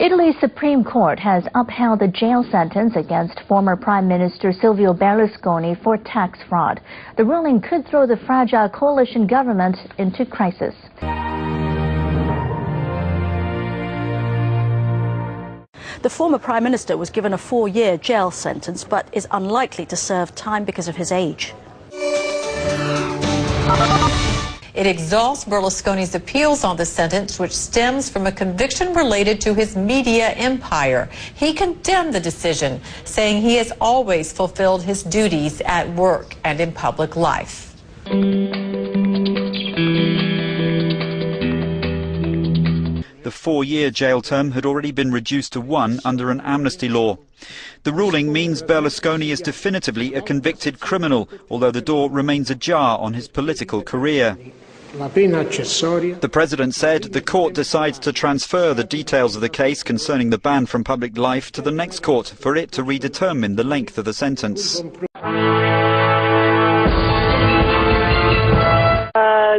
Italy's Supreme Court has upheld the jail sentence against former Prime Minister Silvio Berlusconi for tax fraud. The ruling could throw the fragile coalition government into crisis. The former Prime Minister was given a 4-year jail sentence, but is unlikely to serve time because of his age. It exhausts Berlusconi's appeals on the sentence, which stems from a conviction related to his media empire. He condemned the decision, saying he has always fulfilled his duties at work and in public life. The 4-year jail term had already been reduced to 1 under an amnesty law. The ruling means Berlusconi is definitively a convicted criminal, although the door remains ajar on his political career. The president said the court decides to transfer the details of the case concerning the ban from public life to the next court for it to redetermine the length of the sentence.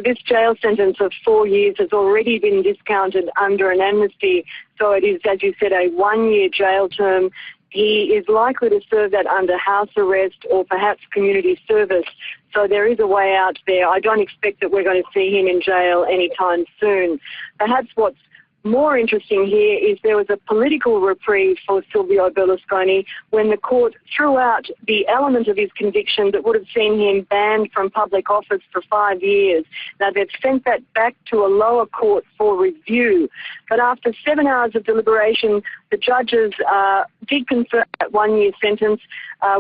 This jail sentence of 4 years has already been discounted under an amnesty, so it is, as you said, a 1-year jail term. He is likely to serve that under house arrest or perhaps community service, so there is a way out there. I don't expect that we're going to see him in jail anytime soon. Perhaps what's more interesting here is there was a political reprieve for Silvio Berlusconi when the court threw out the element of his conviction that would have seen him banned from public office for 5 years. Now, they've sent that back to a lower court for review. But after 7 hours of deliberation, the judges did confirm that 1-year sentence.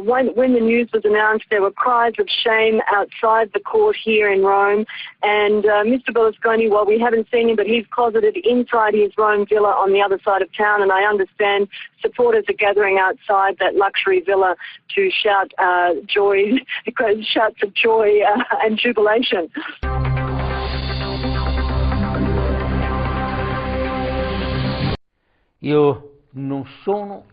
When the news was announced, there were cries of shame outside the court here in Rome. And Mr. Berlusconi, well, we haven't seen him, but he's closeted inside his Rome villa on the other side of town. And I understand supporters are gathering outside that luxury villa to shout shouts of joy and jubilation.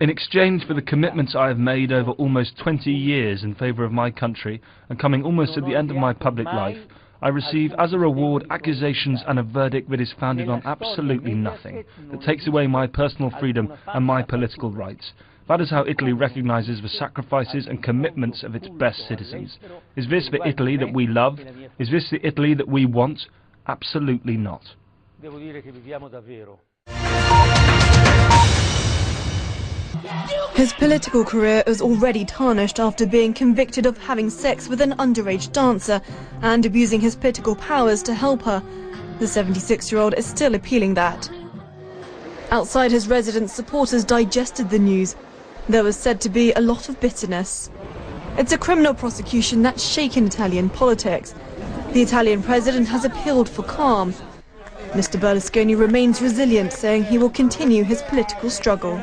In exchange for the commitments I have made over almost 20 years in favour of my country and coming almost to the end of my public life, I receive as a reward accusations and a verdict that is founded on absolutely nothing, that takes away my personal freedom and my political rights. That is how Italy recognises the sacrifices and commitments of its best citizens. Is this the Italy that we love? Is this the Italy that we want? Absolutely not. His political career is already tarnished after being convicted of having sex with an underage dancer and abusing his political powers to help her. The 76-year-old is still appealing that. Outside his residence, supporters digested the news. There was said to be a lot of bitterness. It's a criminal prosecution that's shaken Italian politics. The Italian president has appealed for calm. Mr. Berlusconi remains resilient, saying he will continue his political struggle.